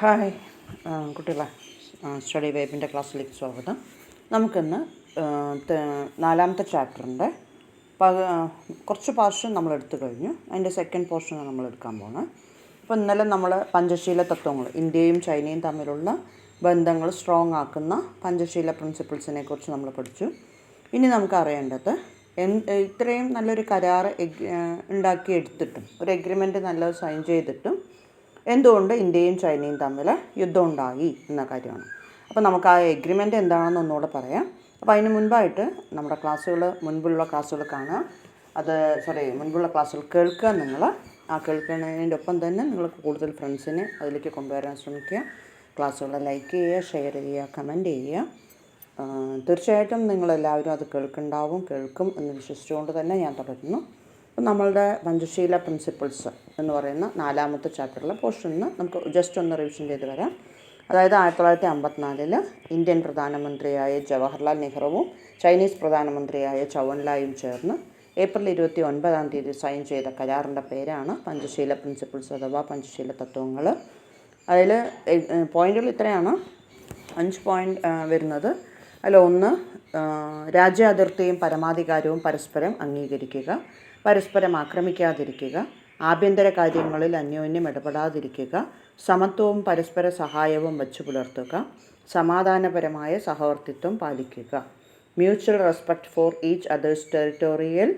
Hi കുട്ടികളെ, study വൈബിൻ്റെ ക്ലാസ്സിലേക്ക് സ്വാഗതം. നമുക്കിന്ന് നാലാമത്തെ ചാപ്റ്ററിൻ്റെ കുറച്ച് പോർഷൻ നമ്മൾ എടുത്തു കഴിഞ്ഞു. അതിൻ്റെ സെക്കൻഡ് പോർഷനാണ് നമ്മൾ എടുക്കാൻ പോകുന്നത്. അപ്പോൾ ഇന്നലെ നമ്മൾ പഞ്ചശീല തത്വങ്ങൾ, ഇന്ത്യയും ചൈനയും തമ്മിലുള്ള ബന്ധങ്ങൾ സ്ട്രോങ് ആക്കുന്ന പഞ്ചശീല പ്രിൻസിപ്പിൾസിനെ കുറിച്ച് നമ്മൾ പഠിച്ചു. ഇനി നമുക്ക് അറിയേണ്ടത് ഇത്രയും നല്ലൊരു കരാർ ഉണ്ടാക്കിയെടുത്തിട്ടും ഒരു എഗ്രിമെൻറ്റ് നല്ലത് സൈൻ ചെയ്തിട്ടും എന്തുകൊണ്ട് ഇന്ത്യയും ചൈനയും തമ്മിൽ യുദ്ധം ഉണ്ടായി എന്ന കാര്യമാണ്. അപ്പോൾ നമുക്ക് ആ എഗ്രിമെൻ്റ് എന്താണെന്ന് ഒന്നുകൂടെ പറയാം. അപ്പോൾ അതിന് മുൻപായിട്ട് നമ്മുടെ മുൻപുള്ള ക്ലാസ്സുകൾ കാണുക, മുൻപുള്ള ക്ലാസ്സുകൾ കേൾക്കുക. നിങ്ങൾ ആ കേൾക്കുന്നതിൻ്റെ ഒപ്പം തന്നെ നിങ്ങൾ കൂടുതൽ ഫ്രണ്ട്സിനെ അതിലേക്ക് കൊണ്ടുവരാൻ ശ്രമിക്കുക. ക്ലാസ്സുകൾ ലൈക്ക് ചെയ്യുക, ഷെയർ ചെയ്യുക, കമൻറ്റ് ചെയ്യുക. തീർച്ചയായിട്ടും നിങ്ങളെല്ലാവരും അത് കേൾക്കും എന്ന് വിശ്വസിച്ചുകൊണ്ട് തന്നെ ഞാൻ തുടരുന്നു. നമ്മളുടെ പഞ്ചശീല പ്രിൻസിപ്പിൾസ് എന്ന് പറയുന്ന നാലാമത്തെ ചാപ്റ്ററിലെ പോർഷനിൽ നമുക്ക് ജസ്റ്റ് ഒന്ന് റിവിഷൻ ചെയ്ത് വരാം. അതായത് 1954 ഇന്ത്യൻ പ്രധാനമന്ത്രിയായ ജവഹർലാൽ നെഹ്റുവും ചൈനീസ് പ്രധാനമന്ത്രിയായ ചൗവൻലായും ചേർന്ന് ഏപ്രിൽ 29 സൈൻ ചെയ്ത കരാറിൻ്റെ പേരാണ് പഞ്ചശീല പ്രിൻസിപ്പിൾസ് അഥവാ പഞ്ചശീല തത്വങ്ങൾ. അതിൽ പോയിൻ്റുകൾ ഇത്രയാണ്, 5 പോയിൻ്റ് വരുന്നത്. ഒന്ന്, രാജ്യാതിർത്തിയും പരമാധികാരവും പരസ്പരം അംഗീകരിക്കുക, പരസ്പരം ആക്രമിക്കാതിരിക്കുക, ആഭ്യന്തര കാര്യങ്ങളിൽ അന്യോന്യം ഇടപെടാതിരിക്കുക, സമത്വവും പരസ്പര സഹായവും വച്ചു പുലർത്തുക, സമാധാനപരമായ സഹവർത്തിത്വം പാലിക്കുക, mutual respect for each others territorial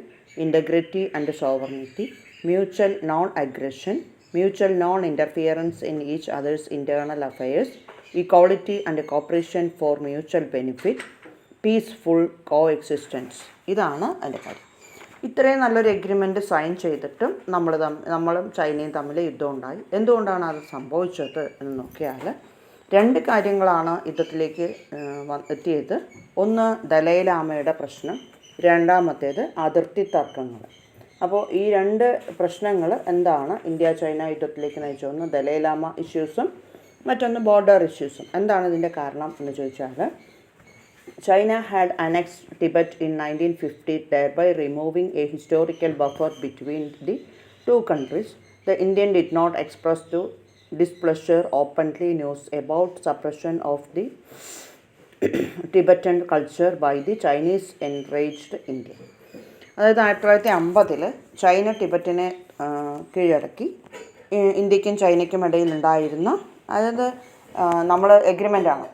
integrity and sovereignty, mutual non aggression, mutual non interference in each others internal affairs, equality and cooperation for mutual benefit, peaceful coexistence. ഇതാണ് അതിൻ്റെ കാര്യം. ഇത്രയും നല്ലൊരു എഗ്രിമെൻറ്റ് സൈൻ ചെയ്തിട്ടും നമ്മളും ചൈനയും തമ്മിൽ യുദ്ധം ഉണ്ടായി. എന്തുകൊണ്ടാണ് അത് സംഭവിച്ചത് എന്ന് നോക്കിയാൽ 2 കാര്യങ്ങളാണ് യുദ്ധത്തിലേക്ക് എത്തിയത്. ഒന്ന്, ദലൈലാമയുടെ പ്രശ്നം, രണ്ടാമത്തേത് അതിർത്തി തർക്കങ്ങൾ. അപ്പോൾ ഈ 2 പ്രശ്നങ്ങൾ എന്താണ് ഇന്ത്യ ചൈന യുദ്ധത്തിലേക്ക് നയിച്ചു? ഒന്ന് ദലൈലാമ ഇഷ്യൂസും മറ്റൊന്ന് ബോർഡർ ഇഷ്യൂസും. എന്താണ് ഇതിൻ്റെ കാരണം എന്ന് ചോദിച്ചാൽ, China had annexed Tibet in 1950, thereby removing a historical buffer between the two countries. The Indian did not express displeasure openly news about suppression of the Tibetan culture by the Chinese enraged India. അതായത് 1950 China ടിബറ്റിനെ കീഴടക്കി. ഇന്ത്യക്കും ചൈനയ്ക്കും ഇടയിലുണ്ടായിരുന്ന, അതായത് നമ്മൾ എഗ്രിമെൻ്റാണ്,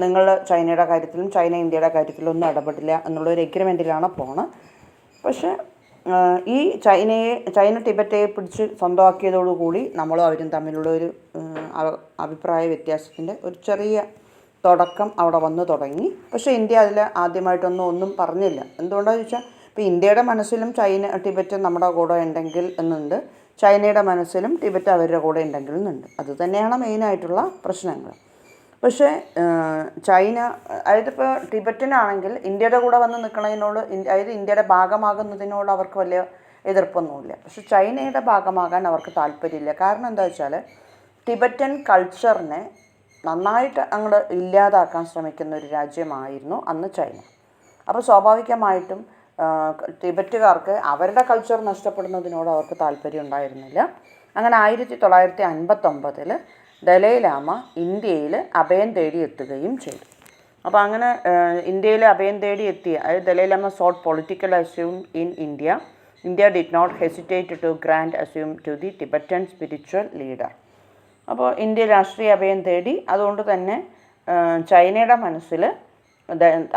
നിങ്ങൾ ചൈനയുടെ കാര്യത്തിലും China ഇന്ത്യയുടെ കാര്യത്തിലും ഒന്നും ഇടപെടില്ല എന്നുള്ളൊരു എഗ്രിമെൻറ്റിലാണ് പോണത്. പക്ഷേ ഈ ചൈന ടിബറ്റെ പിടിച്ച് സ്വന്തമാക്കിയതോടുകൂടി നമ്മളും അവരും തമ്മിലുള്ള ഒരു അഭിപ്രായ വ്യത്യാസത്തിൻ്റെ ഒരു ചെറിയ തുടക്കം അവിടെ വന്നു തുടങ്ങി. പക്ഷേ ഇന്ത്യ അതിൽ ഒന്നും പറഞ്ഞില്ല. എന്തുകൊണ്ടാണെന്ന് ചോദിച്ചാൽ, ഇപ്പോൾ ഇന്ത്യയുടെ മനസ്സിലും ടിബറ്റ് നമ്മുടെ കൂടെ ഉണ്ടെങ്കിൽ എന്നുണ്ട്, ചൈനയുടെ മനസ്സിലും ടിബറ്റ് അവരുടെ കൂടെ ഉണ്ടെങ്കിൽ എന്നുണ്ട്. അതുതന്നെയാണ് മെയിനായിട്ടുള്ള പ്രശ്നങ്ങൾ. പക്ഷേ ചൈന, അതായത് ഇപ്പോൾ ടിബറ്റിനാണെങ്കിൽ ഇന്ത്യയുടെ കൂടെ വന്ന് നിൽക്കുന്നതിനോട്, അതായത് ഇന്ത്യയുടെ ഭാഗമാകുന്നതിനോട് അവർക്ക് വലിയ എതിർപ്പൊന്നുമില്ല. പക്ഷെ ചൈനയുടെ ഭാഗമാകാൻ അവർക്ക് താല്പര്യമില്ല. കാരണം എന്താ വെച്ചാൽ, ടിബറ്റൻ കൾച്ചറിനെ നന്നായിട്ട് അങ്ങോട്ട് ഇല്ലാതാക്കാൻ ശ്രമിക്കുന്ന ഒരു രാജ്യമായിരുന്നു അന്ന് ചൈന. അപ്പോൾ സ്വാഭാവികമായിട്ടും ടിബറ്റുകാർക്ക് അവരുടെ കൾച്ചർ നഷ്ടപ്പെടുന്നതിനോട് അവർക്ക് താല്പര്യം ഉണ്ടായിരുന്നില്ല. അങ്ങനെ 1959 ദലൈലാമ ഇന്ത്യയിൽ അഭയം തേടി എത്തുകയും ചെയ്തു. അപ്പോൾ അങ്ങനെ ഇന്ത്യയിൽ അഭയം തേടി എത്തിയ, അതായത് Dalai Lama sought political asylum in India did not hesitate to grant asylum to the Tibetan spiritual leader. അപ്പോൾ ഇന്ത്യ രാഷ്ട്രീയ അഭയം തേടി. അതുകൊണ്ട് തന്നെ ചൈനയുടെ മനസ്സിൽ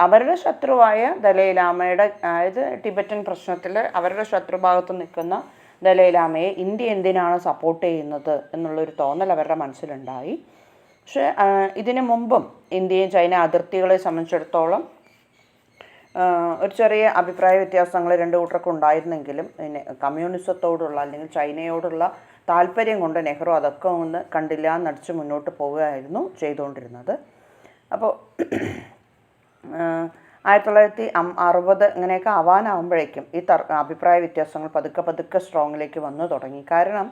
അവരുടെ ശത്രുവായ ദലൈലാമയുടെ, അതായത് ടിബറ്റൻ പ്രശ്നത്തിൽ അവരുടെ ശത്രുഭാഗത്ത് നിൽക്കുന്ന ദലൈലാമയെ ഇന്ത്യ എന്തിനാണ് സപ്പോർട്ട് ചെയ്യുന്നത് എന്നുള്ളൊരു തോന്നൽ അവരുടെ മനസ്സിലുണ്ടായി. പക്ഷേ ഇതിനു മുമ്പും ഇന്ത്യയും ചൈന അതിർത്തികളെ സംബന്ധിച്ചിടത്തോളം ഒരു ചെറിയ അഭിപ്രായ വ്യത്യാസങ്ങൾ 2 കൂട്ടർക്കും ഉണ്ടായിരുന്നെങ്കിലും കമ്മ്യൂണിസത്തോടുള്ള അല്ലെങ്കിൽ ചൈനയോടുള്ള താല്പര്യം കൊണ്ട് നെഹ്റു അതൊക്കെ ഒന്ന് കണ്ടില്ല എന്നടിച്ച് മുന്നോട്ട് പോവുകയായിരുന്നു ചെയ്തുകൊണ്ടിരുന്നത്. അപ്പോൾ 1960 ഇങ്ങനെയൊക്കെ ആവാനാവുമ്പോഴേക്കും ഈ അഭിപ്രായ വ്യത്യാസങ്ങൾ പതുക്കെ സ്ട്രോങ്ങിലേക്ക് വന്നു തുടങ്ങി. കാരണം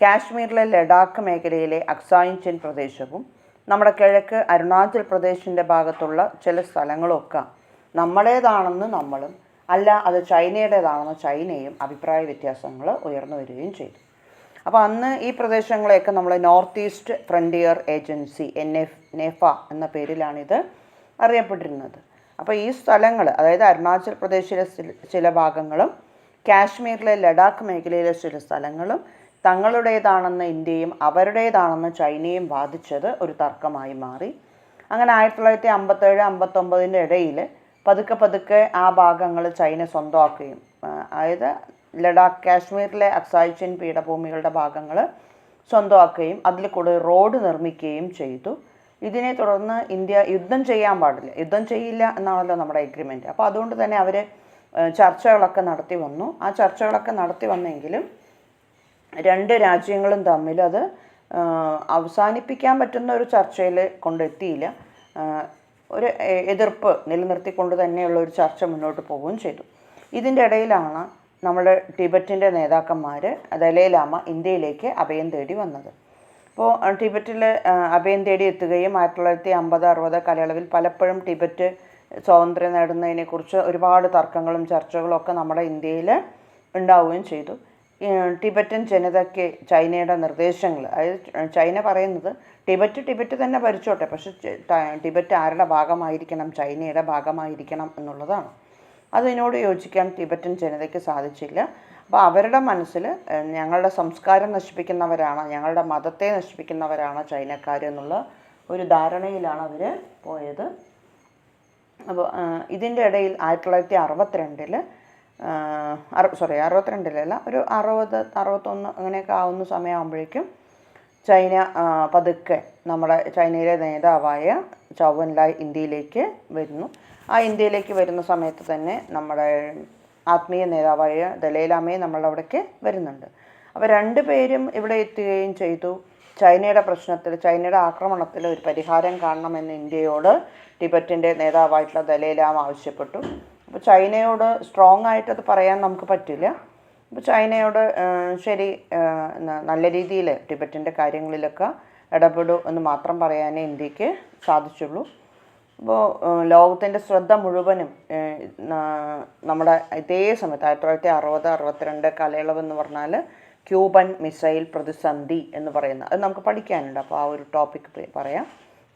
കാശ്മീരിലെ ലഡാക്ക് മേഖലയിലെ അക്സായി ചിൻ പ്രദേശവും നമ്മുടെ കിഴക്ക് അരുണാചൽ പ്രദേശിൻ്റെ ഭാഗത്തുള്ള ചില സ്ഥലങ്ങളൊക്കെ നമ്മുടേതാണെന്ന് നമ്മളും, അല്ല അത് ചൈനയുടേതാണെന്ന് ചൈനയും അഭിപ്രായ വ്യത്യാസങ്ങൾ ഉയർന്നു വരികയും ചെയ്തു. അപ്പോൾ അന്ന് ഈ പ്രദേശങ്ങളെയൊക്കെ നമ്മൾ നോർത്ത് ഈസ്റ്റ് ഫ്രണ്ടിയർ ഏജൻസി നെഫ എന്ന പേരിലാണിത് അറിയപ്പെട്ടിരുന്നത്. അപ്പോൾ ഈ സ്ഥലങ്ങൾ, അതായത് അരുണാചൽ പ്രദേശിലെ ചില ഭാഗങ്ങളും കാശ്മീരിലെ ലഡാക്ക് മേഖലയിലെ ചില സ്ഥലങ്ങളും തങ്ങളുടേതാണെന്ന് ഇന്ത്യയും അവരുടേതാണെന്ന് ചൈനയും വാദിച്ചത് ഒരു തർക്കമായി മാറി. അങ്ങനെ 1957-59 ഇടയിൽ പതുക്കെ ആ ഭാഗങ്ങൾ ചൈന സ്വന്തമാക്കുകയും, അതായത് ലഡാക്ക് കാശ്മീരിലെ അക്സായ് ചിൻ പീഠഭൂമികളുടെ ഭാഗങ്ങൾ സ്വന്തമാക്കുകയും അതിൽ കൂടെ റോഡ് നിർമ്മിക്കുകയും ചെയ്തു. ഇതിനെ തുടർന്ന് ഇന്ത്യ യുദ്ധം ചെയ്യാൻ പാടില്ല, യുദ്ധം ചെയ്യില്ല എന്നാണല്ലോ നമ്മുടെ എഗ്രിമെൻറ്റ്. അപ്പോൾ അതുകൊണ്ട് തന്നെ അവർ ചർച്ചകളൊക്കെ നടത്തി വന്നു. ആ ചർച്ചകളൊക്കെ നടത്തി വന്നെങ്കിലും രണ്ട് രാജ്യങ്ങളും തമ്മിൽ അത് അവസാനിപ്പിക്കാൻ പറ്റുന്ന ഒരു ചർച്ചയിൽ കൊണ്ടെത്തിയില്ല. ഒരു എതിർപ്പ് നിലനിർത്തിക്കൊണ്ട് തന്നെയുള്ള ഒരു ചർച്ച മുന്നോട്ട് പോവുകയും ചെയ്തു. ഇതിൻ്റെ ഇടയിലാണ് നമ്മുടെ ടിബറ്റിൻ്റെ നേതാക്കന്മാർ ദലൈലാമ ഇന്ത്യയിലേക്ക് അഭയം തേടി വന്നത്. അപ്പോൾ ടിബറ്റിൽ അഭയം തേടി എത്തുകയും 1950-60 കാലയളവിൽ പലപ്പോഴും ടിബറ്റ് സ്വാതന്ത്ര്യം നേടുന്നതിനെക്കുറിച്ച് ഒരുപാട് തർക്കങ്ങളും ചർച്ചകളും ഒക്കെ നമ്മുടെ ഇന്ത്യയിൽ ഉണ്ടാവുകയും ചെയ്തു. ടിബറ്റൻ ജനതയ്ക്ക് ചൈനയുടെ നിർദ്ദേശങ്ങൾ, അതായത് ചൈന പറയുന്നത് ടിബറ്റ് തന്നെ ഭരിച്ചോട്ടെ, പക്ഷെ ടിബറ്റ് ആരുടെ ഭാഗമായിരിക്കണം, ചൈനയുടെ ഭാഗമായിരിക്കണം എന്നുള്ളതാണ്. അതിനോട് യോജിക്കാൻ ടിബറ്റൻ ജനതയ്ക്ക് സാധിച്ചില്ല. അപ്പോൾ അവരുടെ മനസ്സിൽ ഞങ്ങളുടെ സംസ്കാരം നശിപ്പിക്കുന്നവരാണ്, ഞങ്ങളുടെ മതത്തെ നശിപ്പിക്കുന്നവരാണ് ചൈനക്കാർ എന്നുള്ള ഒരു ധാരണയിലാണ് അവർ പോയത്. അപ്പോൾ ഇതിൻ്റെ ഇടയിൽ 1962 62-ലല്ല, ഒരു 60-61 അങ്ങനെയൊക്കെ ആവുന്ന സമയമാകുമ്പോഴേക്കും ചൈന പതുക്കെ നമ്മുടെ ചൈനയിലെ നേതാവായ ചൗ എൻലായ് ഇന്ത്യയിലേക്ക് വരുന്നു. ആ ഇന്ത്യയിലേക്ക് വരുന്ന സമയത്ത് തന്നെ നമ്മുടെ ആത്മീയ നേതാവായ ദലൈലാമയും നമ്മളുടെ അവിടേക്ക് വരുന്നുണ്ട്. അപ്പോൾ രണ്ടുപേരും ഇവിടെ എത്തുകയും ചെയ്തു. ചൈനയുടെ പ്രശ്നത്തിൽ, ചൈനയുടെ ആക്രമണത്തിൽ ഒരു പരിഹാരം കാണണമെന്ന് ഇന്ത്യയോട് ടിബറ്റിൻ്റെ നേതാവായിട്ടുള്ള ദലൈലാമ ആവശ്യപ്പെട്ടു. അപ്പോൾ ചൈനയോട് സ്ട്രോങ് ആയിട്ടത് പറയാൻ നമുക്ക് പറ്റില്ല. അപ്പോൾ ചൈനയോട് ശരി, നല്ല രീതിയിൽ ടിബറ്റിൻ്റെ കാര്യങ്ങളിലൊക്കെ ഇടപെടൂ എന്ന് മാത്രം പറയാനേ ഇന്ത്യക്ക് സാധിച്ചുള്ളൂ. അപ്പോൾ ലോകത്തിൻ്റെ ശ്രദ്ധ മുഴുവനും നമ്മുടെ ഇതേ സമയത്ത് 1960-62 കാലയളവെന്ന് പറഞ്ഞാൽ ക്യൂബൻ മിസൈൽ പ്രതിസന്ധി എന്ന് പറയുന്ന, അത് നമുക്ക് പഠിക്കാനുണ്ട്. അപ്പോൾ ആ ഒരു ടോപ്പിക് പറയാം.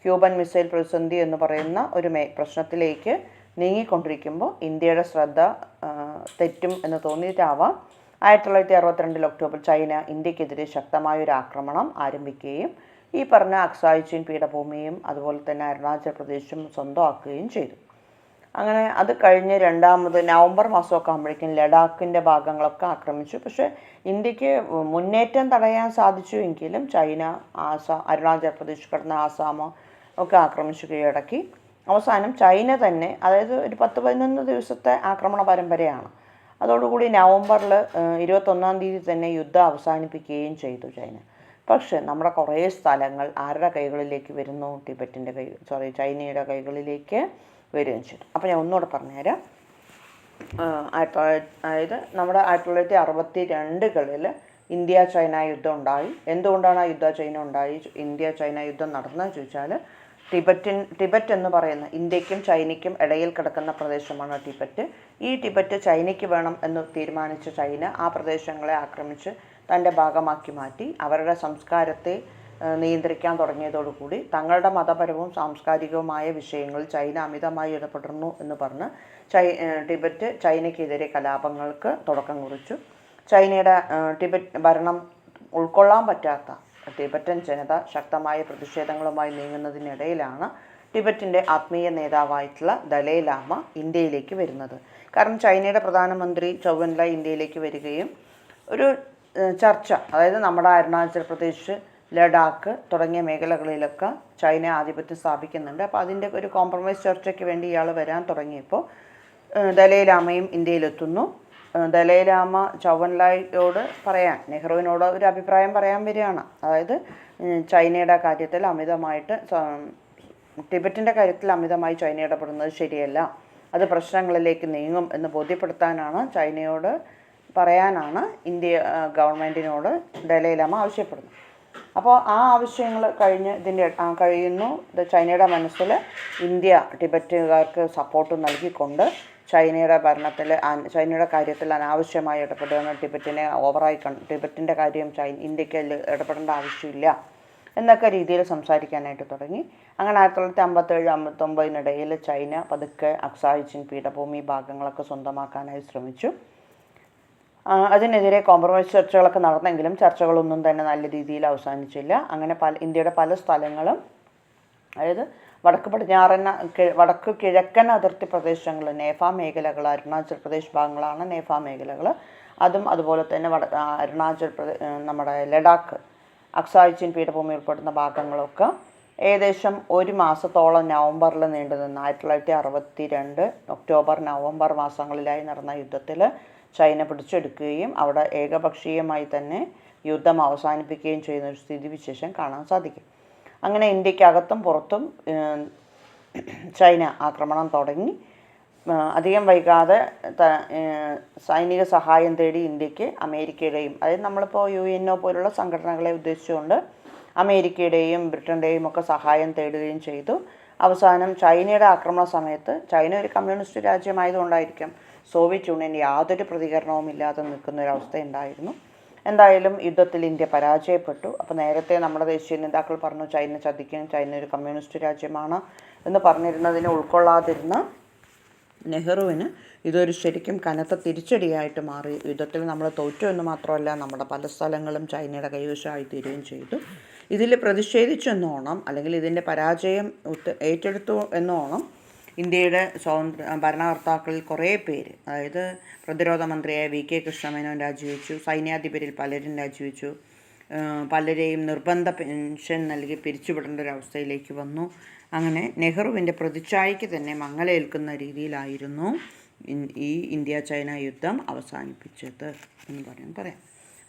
ക്യൂബൻ മിസൈൽ പ്രതിസന്ധി എന്ന് പറയുന്ന ഒരു പ്രശ്നത്തിലേക്ക് നീങ്ങിക്കൊണ്ടിരിക്കുമ്പോൾ ഇന്ത്യയുടെ ശ്രദ്ധ തെറ്റും എന്ന് തോന്നിയിട്ടാവാം 1962 ഒക്ടോബർ ചൈന ഇന്ത്യക്കെതിരെ ശക്തമായൊരു ആക്രമണം ആരംഭിക്കുകയും ഈ പറഞ്ഞ അക്സായ് ചിൻ പീഠഭൂമിയും അതുപോലെ തന്നെ അരുണാചൽ പ്രദേശും സ്വന്തമാക്കുകയും ചെയ്തു. അങ്ങനെ അത് കഴിഞ്ഞ് രണ്ടാമത് നവംബർ മാസമൊക്കെ ആകുമ്പോഴേക്കും ലഡാക്കിൻ്റെ ഭാഗങ്ങളൊക്കെ ആക്രമിച്ചു. പക്ഷേ ഇന്ത്യക്ക് മുന്നേറ്റം തടയാൻ സാധിച്ചുവെങ്കിലും ചൈന അരുണാചൽ പ്രദേശ് കടന്ന ആസാം ഒക്കെ ആക്രമിച്ചു കീഴടക്കി. അവസാനം ചൈന തന്നെ, അതായത് ഒരു 10-11 ദിവസത്തെ ആക്രമണ പരമ്പരയാണ്. അതോടുകൂടി നവംബറിൽ 21-ാം തീയതി തന്നെ യുദ്ധം അവസാനിപ്പിക്കുകയും ചെയ്തു ചൈന. പക്ഷേ നമ്മുടെ കുറേ സ്ഥലങ്ങൾ ആരുടെ കൈകളിലേക്ക് വരുന്നു? ചൈനയുടെ കൈകളിലേക്ക് വരികയും ചെയ്തു. അപ്പോൾ ഞാൻ ഒന്നുകൂടെ പറഞ്ഞുതരാം. അതായത് നമ്മുടെ 1962-കളിൽ ഇന്ത്യ ചൈന യുദ്ധം ഉണ്ടായി. എന്തുകൊണ്ടാണ് ആ ചൈന ഉണ്ടായി? ഇന്ത്യ ചൈന യുദ്ധം നടന്നതെന്ന് ചോദിച്ചാൽ ടിബറ്റ് എന്ന് പറയുന്ന ഇന്ത്യക്കും ചൈനയ്ക്കും ഇടയിൽ കിടക്കുന്ന പ്രദേശമാണ് ടിബറ്റ്. ഈ ടിബറ്റ് ചൈനയ്ക്ക് വേണം എന്ന് തീരുമാനിച്ച ചൈന ആ പ്രദേശങ്ങളെ ആക്രമിച്ച് തൻ്റെ ഭാഗമാക്കി മാറ്റി. അവരുടെ സംസ്കാരത്തെ നിയന്ത്രിക്കാൻ തുടങ്ങിയതോടുകൂടി തങ്ങളുടെ മതപരവും സാംസ്കാരികവുമായ വിഷയങ്ങളിൽ ചൈന അമിതമായി ഇടപെടുന്നു എന്ന് പറഞ്ഞ് ടിബറ്റ് ചൈനയ്ക്കെതിരെ കലാപങ്ങൾക്ക് തുടക്കം കുറിച്ചു. ചൈനയുടെ ടിബറ്റ് ഭരണം ഉൾക്കൊള്ളാൻ പറ്റാത്ത ടിബറ്റൻ ജനത ശക്തമായ പ്രതിഷേധങ്ങളുമായി നീങ്ങുന്നതിനിടയിലാണ് ടിബറ്റിൻ്റെ ആത്മീയ നേതാവായിട്ടുള്ള ദലൈലാമ ഇന്ത്യയിലേക്ക് വരുന്നത്. കാരണം ചൈനയുടെ പ്രധാനമന്ത്രി ചൗ എൻലായ് ഇന്ത്യയിലേക്ക് വരികയും ഒരു ചർച്ച, അതായത് നമ്മുടെ അരുണാചൽ പ്രദേശ്, ലഡാക്ക് തുടങ്ങിയ മേഖലകളിലൊക്കെ ചൈന ആധിപത്യം സ്ഥാപിക്കുന്നുണ്ട്. അപ്പോൾ അതിൻ്റെ ഒരു കോംപ്രമൈസ് ചർച്ചയ്ക്ക് വേണ്ടി ഇയാൾ വരാൻ തുടങ്ങിയപ്പോൾ ദലൈലാമയും ഇന്ത്യയിലെത്തുന്നു. ദലൈലാമ ചൗ എൻലായോട് നെഹ്റുവിനോട് ഒരു അഭിപ്രായം പറയാൻ വരികയാണ്. അതായത് ചൈനയുടെ കാര്യത്തിൽ അമിതമായിട്ട്, ടിബറ്റിൻ്റെ കാര്യത്തിൽ അമിതമായി ചൈന ഇടപെടുന്നത് ശരിയല്ല, അത് പ്രശ്നങ്ങളിലേക്ക് നീങ്ങും എന്ന് ബോധ്യപ്പെടുത്താനാണ്, ചൈനയോട് പറയാനാണ് ഇന്ത്യ ഗവൺമെൻറ്റിനോട് ദലൈലാമ ആവശ്യപ്പെടുന്നത്. അപ്പോൾ ആ ആവശ്യങ്ങൾ കഴിയുന്നു. ചൈനയുടെ മനസ്സിൽ ഇന്ത്യ ടിബറ്റുകാർക്ക് സപ്പോർട്ട് നൽകിക്കൊണ്ട് ചൈനയുടെ ചൈനയുടെ കാര്യത്തിൽ അനാവശ്യമായി ഇടപെടുകയാണ്, ടിബറ്റിൻ്റെ കാര്യം ഇന്ത്യക്ക് ഇടപെടേണ്ട ആവശ്യമില്ല എന്നൊക്കെ രീതിയിൽ സംസാരിക്കാനായിട്ട് തുടങ്ങി. അങ്ങനെ 1957-59 ചൈന പതുക്കെ അക്സായ് ചിൻ പീഠഭൂമി ഭാഗങ്ങളൊക്കെ സ്വന്തമാക്കാനായി ശ്രമിച്ചു. അതിനെതിരെ കോംപ്രമൈസ് ചർച്ചകളൊക്കെ നടന്നെങ്കിലും ചർച്ചകളൊന്നും തന്നെ നല്ല രീതിയിൽ അവസാനിച്ചില്ല. അങ്ങനെ ഇന്ത്യയുടെ പല സ്ഥലങ്ങളും, അതായത് വടക്ക് കിഴക്കൻ അതിർത്തി പ്രദേശങ്ങൾ, നേഫ മേഖലകൾ, അരുണാചൽ പ്രദേശ് ഭാഗങ്ങളാണ് നേഫ മേഖലകൾ. അതുപോലെ തന്നെ നമ്മുടെ ലഡാക്ക്, അക്സായ് ചിൻ പീഠഭൂമി ഉൾപ്പെടുന്ന ഭാഗങ്ങളൊക്കെ ഏകദേശം ഒരു മാസത്തോളം നവംബറിൽ നീണ്ടുനിന്ന 1962 ഒക്ടോബർ നവംബർ മാസങ്ങളിലായി നടന്ന യുദ്ധത്തിൽ ചൈന പിടിച്ചെടുക്കുകയും അവിടെ ഏകപക്ഷീയമായി തന്നെ യുദ്ധം അവസാനിപ്പിക്കുകയും ചെയ്യുന്ന ഒരു സ്ഥിതിവിശേഷം കാണാൻ സാധിക്കും. അങ്ങനെ ഇന്ത്യക്കകത്തും പുറത്തും ചൈന ആക്രമണം തുടങ്ങി. അധികം വൈകാതെ സൈനിക സഹായം തേടി ഇന്ത്യക്ക് അമേരിക്കയുടെയും, അതായത് നമ്മളിപ്പോൾ UNO പോലുള്ള സംഘടനകളെ ഉദ്ദേശിച്ചുകൊണ്ട് അമേരിക്കയുടെയും ബ്രിട്ടൻ്റെയും ഒക്കെ സഹായം തേടുകയും ചെയ്തു. അവസാനം ചൈനയുടെ ആക്രമണ സമയത്ത്, ചൈന ഒരു കമ്മ്യൂണിസ്റ്റ് രാജ്യമായതുകൊണ്ടായിരിക്കും സോവിയറ്റ് യൂണിയൻ യാതൊരു പ്രതികരണവുമില്ലാതെ നിൽക്കുന്നൊരവസ്ഥയുണ്ടായിരുന്നു. എന്തായാലും യുദ്ധത്തിൽ ഇന്ത്യ പരാജയപ്പെട്ടു. അപ്പോൾ നേരത്തെ നമ്മുടെ ദേശീയ നേതാക്കൾ പറഞ്ഞു ചൈന ചതിക്കും, ചൈന ഒരു കമ്മ്യൂണിസ്റ്റ് രാജ്യമാണ് എന്ന് പറഞ്ഞിരുന്നതിനെ ഉൾക്കൊള്ളാതിരുന്ന നെഹ്റുവിന് ഇതൊരു ശരിക്കും കനത്ത തിരിച്ചടിയായിട്ട് മാറി. യുദ്ധത്തിൽ നമ്മൾ തോറ്റു എന്ന് മാത്രമല്ല, നമ്മുടെ പല സ്ഥലങ്ങളും ചൈനയുടെ കൈവശമായി തീരുകയും ചെയ്തു. ഇതിൽ പ്രതിഷേധിച്ചെന്നോണം, അല്ലെങ്കിൽ ഇതിൻ്റെ പരാജയം ഏറ്റെടുത്തു എന്നോണം ഇന്ത്യയുടെ ഭരണകർത്താക്കളിൽ കുറേ പേര്, അതായത് പ്രതിരോധ മന്ത്രിയായ VK കൃഷ്ണമേനോൻ രാജിവെച്ചു, സൈന്യാധിപരിൽ പലരും രാജിവെച്ചു, പലരെയും നിർബന്ധ പെൻഷൻ നൽകി പിരിച്ചുവിടേണ്ട ഒരവസ്ഥയിലേക്ക് വന്നു. അങ്ങനെ നെഹ്റുവിൻ്റെ പ്രതിച്ഛായയ്ക്ക് തന്നെ മങ്ങലേൽക്കുന്ന രീതിയിലായിരുന്നു ഈ ഇന്ത്യ ചൈന യുദ്ധം അവസാനിപ്പിച്ചത് എന്ന് പറയാം.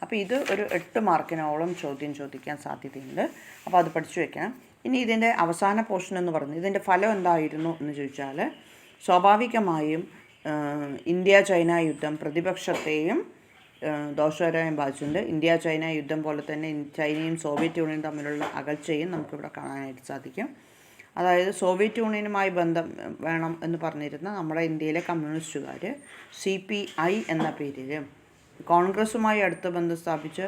അപ്പോൾ ഇത് ഒരു 8 മാർക്കിനോളം ചോദ്യം ചോദിക്കാൻ സാധ്യതയുണ്ട്. അപ്പോൾ അത് പഠിച്ചു വയ്ക്കണം. ഇനി ഇതിൻ്റെ അവസാന പോർഷൻ എന്ന് പറയുന്നത് ഇതിൻ്റെ ഫലം എന്തായിരുന്നു എന്ന് ചോദിച്ചാൽ, സ്വാഭാവികമായും ഇന്ത്യ ചൈന യുദ്ധം പ്രതിപക്ഷത്തെയും ദോഷകരമായി ബാധിച്ചിട്ടുണ്ട്. ഇന്ത്യ ചൈന യുദ്ധം പോലെ തന്നെ ചൈനയും സോവിയറ്റ് യൂണിയനും തമ്മിലുള്ള അകൽച്ചയും നമുക്കിവിടെ കാണാനായിട്ട് സാധിക്കും. അതായത് സോവിയറ്റ് യൂണിയനുമായി ബന്ധം വേണം എന്ന് പറഞ്ഞിരുന്ന നമ്മുടെ ഇന്ത്യയിലെ കമ്മ്യൂണിസ്റ്റുകാർ CPI എന്ന പേരിൽ കോൺഗ്രസുമായി അടുത്ത ബന്ധം സ്ഥാപിച്ച്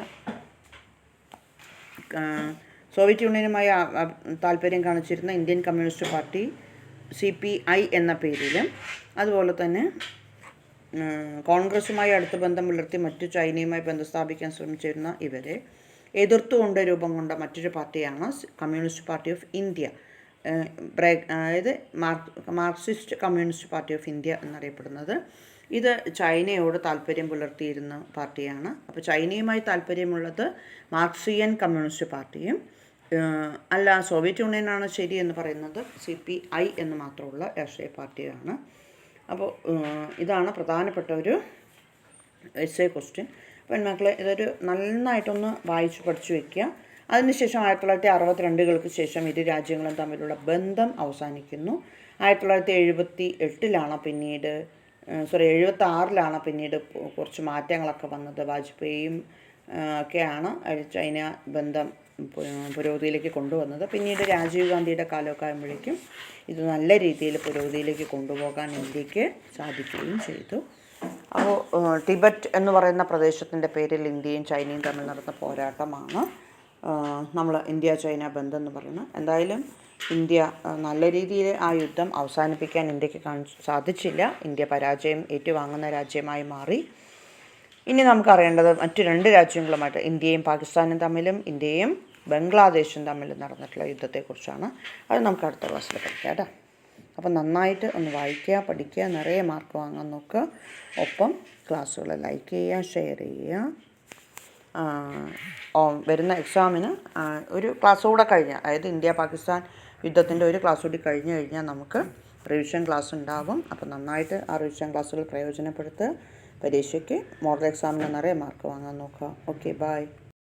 സോവിയറ്റ് യൂണിയനുമായി താല്പര്യം കാണിച്ചിരുന്ന ഇന്ത്യൻ കമ്മ്യൂണിസ്റ്റ് പാർട്ടി CPI എന്ന പേരിലും, അതുപോലെ തന്നെ കോൺഗ്രസുമായി അടുത്ത ബന്ധം പുലർത്തി മറ്റു ചൈനയുമായി ബന്ധം സ്ഥാപിക്കാൻ ശ്രമിച്ചിരുന്ന ഇവരെ എതിർത്തുകൊണ്ട് രൂപം കൊണ്ട മറ്റൊരു പാർട്ടിയാണ് കമ്മ്യൂണിസ്റ്റ് പാർട്ടി ഓഫ് ഇന്ത്യ, അതായത് Marxist communist party of India എന്നറിയപ്പെടുന്നത്. ഇത് ചൈനയോട് താല്പര്യം പുലർത്തിയിരുന്ന പാർട്ടിയാണ്. അപ്പോൾ ചൈനയുമായി താല്പര്യമുള്ളത് മാർക്സിയൻ കമ്മ്യൂണിസ്റ്റ് പാർട്ടിയും, അല്ല സോവിയറ്റ് യൂണിയനാണ് ശരി എന്ന് പറയുന്നത് CPI എന്ന് മാത്രമുള്ള രാഷ്ട്രീയ പാർട്ടിയാണ്. അപ്പോൾ ഇതാണ് പ്രധാനപ്പെട്ട ഒരു എസ്സേ ക്വസ്റ്റ്യൻ. അപ്പോൾ മക്കളെ ഇതൊരു നന്നായിട്ടൊന്ന് വായിച്ച് പഠിച്ചു വയ്ക്കുക. അതിനുശേഷം 1962 ശേഷം ഇരു രാജ്യങ്ങളും തമ്മിലുള്ള ബന്ധം അവസാനിക്കുന്നു. 1978 പിന്നീട് 76 പിന്നീട് കുറച്ച് മാറ്റങ്ങളൊക്കെ വന്നത്. വാജ്പേയിയും ഒക്കെയാണ് ചൈന ബന്ധം പുരോഗതിയിലേക്ക് കൊണ്ടുവന്നത്. പിന്നീട് രാജീവ് ഗാന്ധിയുടെ കാലമൊക്കെ ആകുമ്പോഴേക്കും ഇത് നല്ല രീതിയിൽ പുരോഗതിയിലേക്ക് കൊണ്ടുപോകാൻ ഇന്ത്യക്ക് സാധിക്കുകയും ചെയ്തു. അപ്പോൾ ടിബറ്റ് എന്ന് പറയുന്ന പ്രദേശത്തിൻ്റെ പേരിൽ ഇന്ത്യയും ചൈനയും തമ്മിൽ നടന്ന പോരാട്ടമാണ് നമ്മൾ ഇന്ത്യ ചൈന ബന്ധം എന്ന് പറയുന്നത്. എന്തായാലും ഇന്ത്യ നല്ല രീതിയിൽ ആ യുദ്ധം അവസാനിപ്പിക്കാൻ ഇന്ത്യക്ക് സാധിച്ചില്ല. ഇന്ത്യ പരാജയം ഏറ്റുവാങ്ങുന്ന രാജ്യമായി മാറി. ഇനി നമുക്കറിയേണ്ടത് മറ്റു 2 രാജ്യങ്ങളുമായിട്ട്, ഇന്ത്യയും പാകിസ്ഥാനും തമ്മിലും ഇന്ത്യയും ബംഗ്ലാദേശും തമ്മിൽ നടന്നിട്ടുള്ള യുദ്ധത്തെക്കുറിച്ചാണ്. അത് നമുക്ക് അടുത്ത ക്ലാസ്സിൽ പഠിക്കാം കേട്ടോ. അപ്പം നന്നായിട്ട് ഒന്ന് വായിക്കുക, പഠിക്കുക, നിറയെ മാർക്ക് വാങ്ങാൻ നോക്കുക. ഒപ്പം ക്ലാസ്സുകൾ ലൈക്ക് ചെയ്യുക, ഷെയർ ചെയ്യുക. വരുന്ന എക്സാമിന് ഒരു ക്ലാസ് കൂടെ കഴിഞ്ഞാൽ, അതായത് ഇന്ത്യ പാകിസ്ഥാൻ യുദ്ധത്തിൻ്റെ ഒരു ക്ലാസ് കൂടി കഴിഞ്ഞ് കഴിഞ്ഞാൽ നമുക്ക് റിവിഷൻ ക്ലാസ് ഉണ്ടാകും. അപ്പം നന്നായിട്ട് ആ റിവിഷൻ ക്ലാസ്സുകൾ പ്രയോജനപ്പെടുത്തുക. പരീക്ഷയ്ക്ക് മോഡൽ എക്സാമിന് നിറയെ മാർക്ക് വാങ്ങാൻ നോക്കുക. Okay, by.